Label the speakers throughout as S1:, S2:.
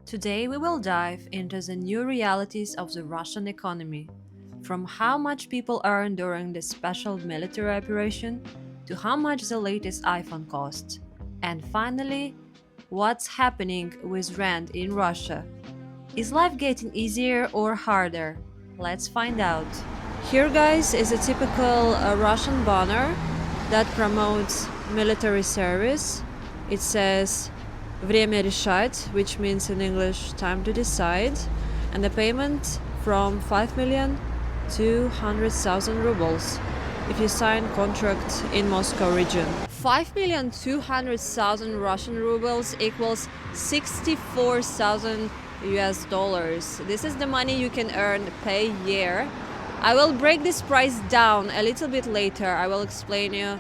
S1: Today we will dive into the new realities of the Russian economy, from how much people earn during the special military operation to how much the latest iPhone costs, and finally, what's happening with rent in Russia. Is life getting easier or harder? Let's find out. Here, guys, is a typical Russian banner that promotes military service. It says Время решать, which means in English time to decide, and the payment from 5,200,000 rubles if you sign contract in Moscow region. 5,200,000 Russian rubles equals 64,000 US dollars. This is the money you can earn per year. I will break this price down a little bit later. I will explain you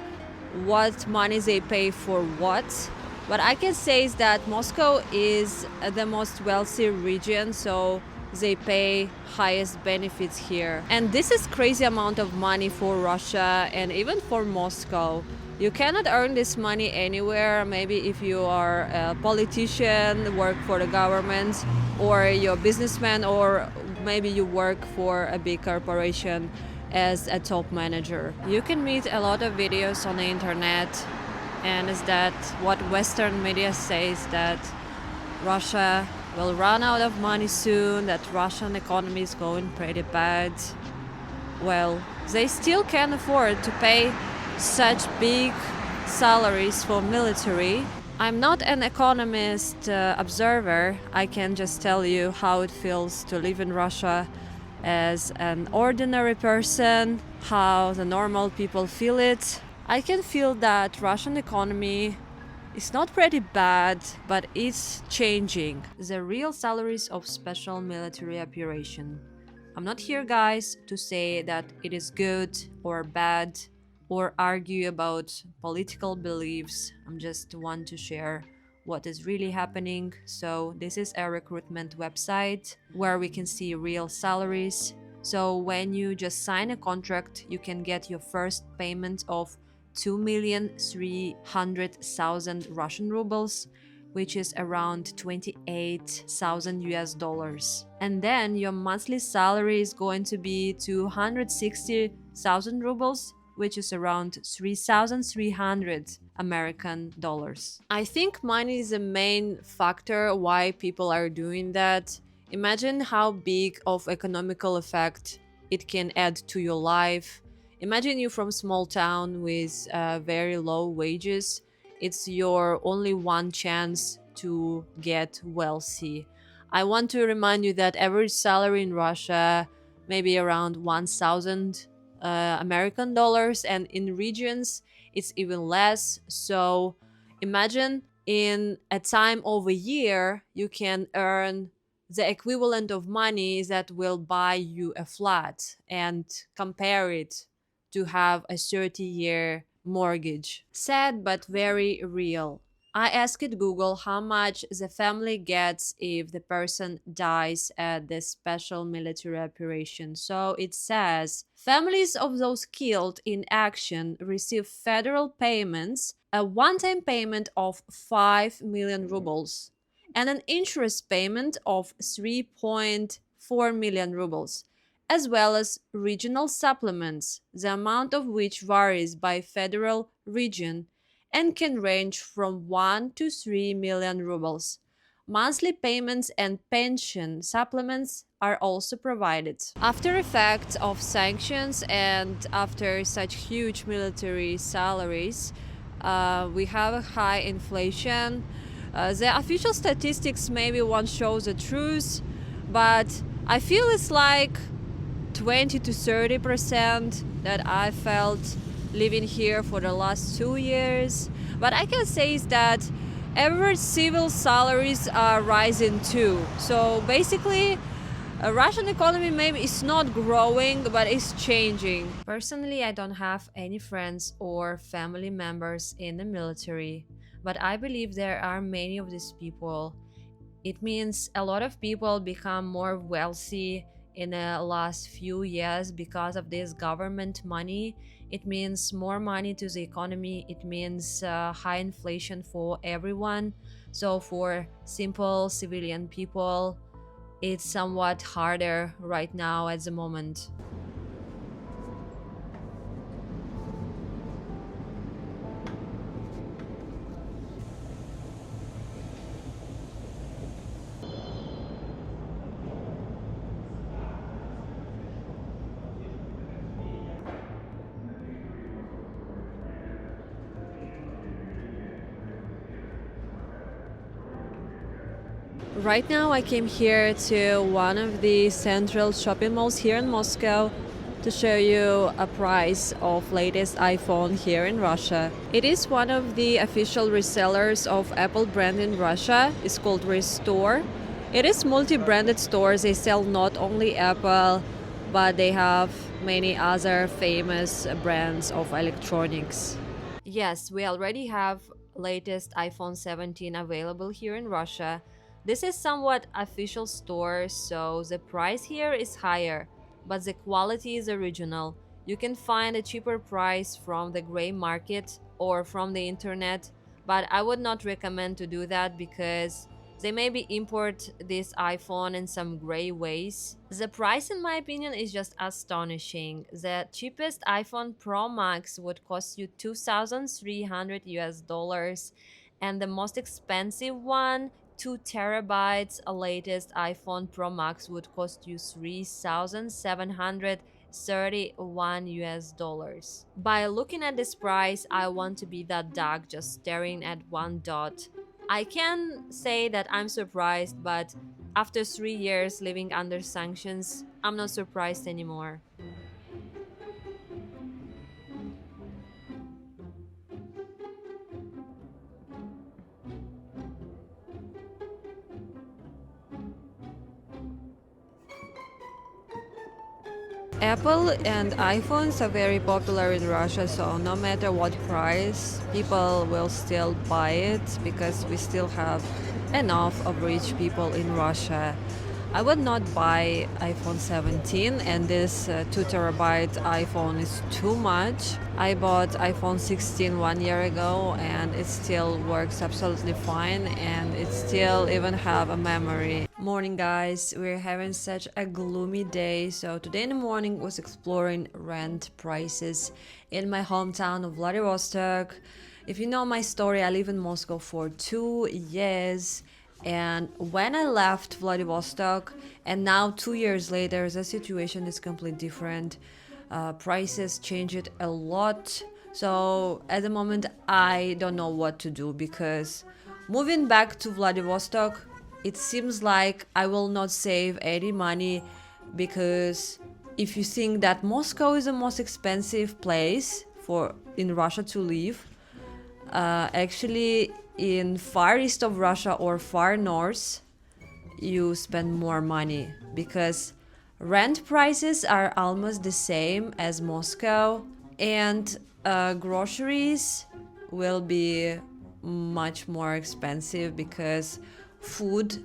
S1: what money they pay for what. What I can say is that Moscow is the most wealthy region, so they pay highest benefits here. And this is crazy amount of money for Russia and even for Moscow. You cannot earn this money anywhere. Maybe if you are a politician, work for the government, or you're a businessman, or maybe you work for a big corporation as a top manager. You can meet a lot of videos on the internet, and is that what Western media says, that Russia will run out of money soon, that Russian economy is going pretty bad. Well, they still can afford to pay such big salaries for military. I'm not an economist observer. I can just tell you how it feels to live in Russia as an ordinary person, how the normal people feel it. I can feel that Russian economy is not pretty bad, but it's changing. The real salaries of special military operation. I'm not here, guys, to say that it is good or bad or argue about political beliefs. I'm just want to share what is really happening. So this is a recruitment website where we can see real salaries. So when you just sign a contract, you can get your first payment of 2,300,000 Russian rubles, which is around 28,000 US dollars. And then your monthly salary is going to be 260,000 rubles, which is around 3,300 American dollars. I think money is the main factor why people are doing that. Imagine how big of economical effect it can add to your life. Imagine you from small town with very low wages. It's your only one chance to get wealthy. I want to remind you that average salary in Russia maybe around 1,000 American dollars, and in regions it's even less. So imagine in a time of a year you can earn the equivalent of money that will buy you a flat, and compare it to have a 30-year mortgage. Sad but very real. I asked Google how much the family gets if the person dies at the special military operation. So it says families of those killed in action receive federal payments, a one-time payment of 5 million rubles, and an interest payment of 3.4 million rubles, as well as regional supplements, the amount of which varies by federal region and can range from 1 to 3 million rubles. Monthly payments and pension supplements are also provided. After effects of sanctions and after such huge military salaries, we have a high inflation. The official statistics maybe won't show the truth, but I feel it's like 20 to 30% that I felt living here for the last 2 years. But I can say is that average civil salaries are rising too. So basically, a Russian economy maybe is not growing, but it's changing. Personally, I don't have any friends or family members in the military, but I believe there are many of these people. It means a lot of people become more wealthy in the last few years because of this government money. It means more money to the economy. It means high inflation for everyone. So for simple civilian people, it's somewhat harder right now at the moment. Right now, I came here to one of the central shopping malls here in Moscow to show you a price of latest iPhone here in Russia. It is one of the official resellers of Apple brand in Russia. It's called Restore. It is multi-branded stores. They sell not only Apple, but they have many other famous brands of electronics. Yes, we already have latest iPhone 17 available here in Russia. This is somewhat official store, so the price here is higher, but the quality is original. You can find a cheaper price from the gray market or from the internet, but I would not recommend to do that because they maybe import this iPhone in some gray ways. The price, in my opinion, is just astonishing. The cheapest iPhone Pro Max would cost you 2,300 US dollars, and the most expensive one, 2 terabytes, a latest iPhone Pro Max would cost you 3,731 US dollars. By looking at this price, I want to be that dog just staring at one dot. I can say that I'm surprised, but after 3 years living under sanctions, I'm not surprised anymore. Apple and iPhones are very popular in Russia, so no matter what price, people will still buy it because we still have enough of rich people in Russia. I would not buy iPhone 17, and this 2 terabyte iPhone is too much. I bought iPhone 16 1 year ago and it still works absolutely fine, and it still even have a memory. Morning guys, we're having such a gloomy day, so today in the morning was exploring rent prices in my hometown of Vladivostok. If you know my story, I live in Moscow for 2 years, and when I left Vladivostok and now 2 years later, the situation is completely different. Prices changed a lot, so at the moment I don't know what to do because moving back to Vladivostok, it seems like I will not save any money, because if you think that Moscow is the most expensive place for in Russia to live, actually in far east of Russia or far north you spend more money because rent prices are almost the same as Moscow, and groceries will be much more expensive because food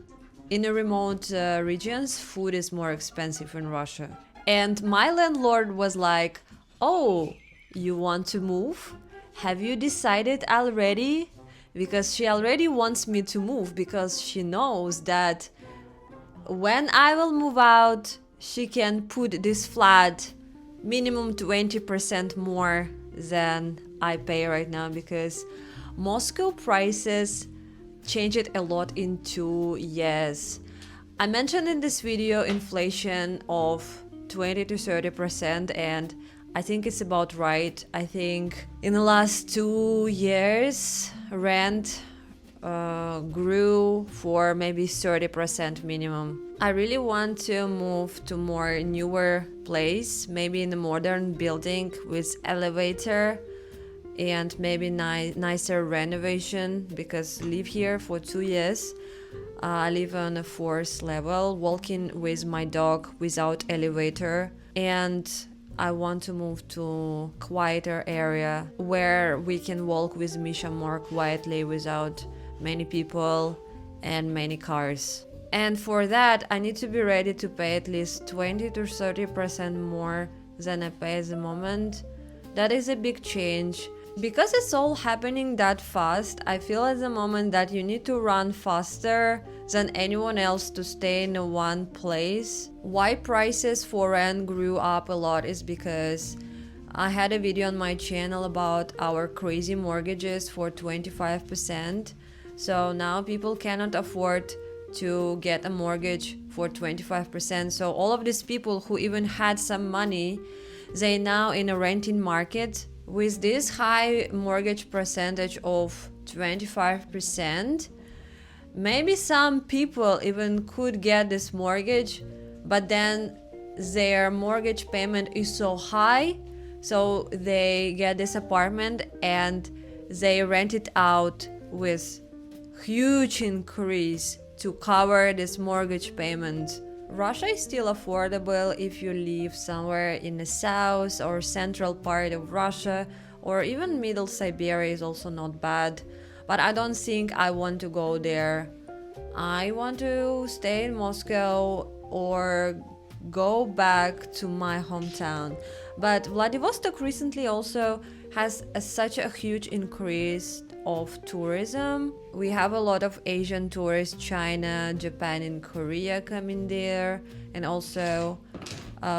S1: in the remote regions, food is more expensive in Russia. And my landlord was like, "Oh, you want to move? Have you decided already?" Because she already wants me to move because she knows that when I will move out, she can put this flat minimum 20% more than I pay right now, because Moscow prices changed a lot in 2 years. I mentioned in this video inflation of 20 to 30%, and I think it's about right. I think in the last 2 years, rent grew for maybe 30% minimum. I really want to move to more newer place, maybe in a modern building with elevator and maybe nicer renovation, because live here for 2 years. I live on a fourth level, walking with my dog without elevator, and I want to move to quieter area where we can walk with Misha more quietly without many people and many cars. And for that, I need to be ready to pay at least 20 to 30% more than I pay at the moment. That is a big change. Because it's all happening that fast, I feel at the moment that you need to run faster than anyone else to stay in one place. Why prices for rent grew up a lot is because I had a video on my channel about our crazy mortgages for 25%. So now people cannot afford to get a mortgage for 25%. So all of these people who even had some money, they now in a renting market with this high mortgage percentage of 25%. Maybe some people even could get this mortgage, but then their mortgage payment is so high, so they get this apartment and they rent it out with huge increase to cover this mortgage payment. Russia is still affordable if you live somewhere in the south or central part of Russia, or even middle Siberia is also not bad. But I don't think I want to go there. I want to stay in Moscow or go back to my hometown. But Vladivostok recently also has such a huge increase of tourism. We have a lot of Asian tourists, China, Japan and Korea coming there, and also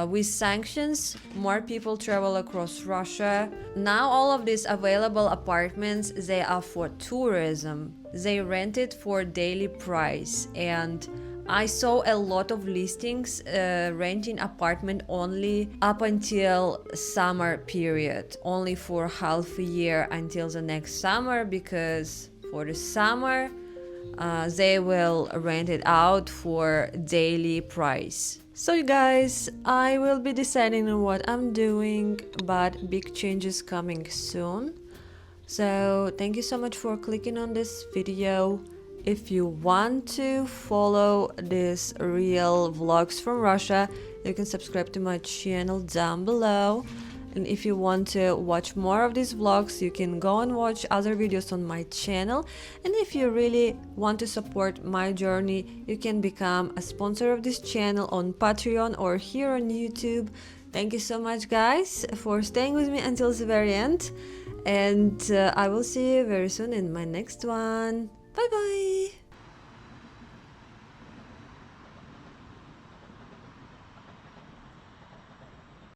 S1: with sanctions, more people travel across Russia. Now all of these available apartments, they are for tourism. They rent it for daily price, and I saw a lot of listings renting apartment only up until summer period, only for half a year until the next summer, because for the summer they will rent it out for daily price. So you guys, I will be deciding on what I'm doing, but big changes coming soon. So thank you so much for clicking on this video. If you want to follow these real vlogs from Russia, you can subscribe to my channel down below. And if you want to watch more of these vlogs, you can go and watch other videos on my channel. And if you really want to support my journey, you can become a sponsor of this channel on Patreon or here on YouTube. Thank you so much, guys, for staying with me until the very end. And I will see you very soon in my next one. Bye bye!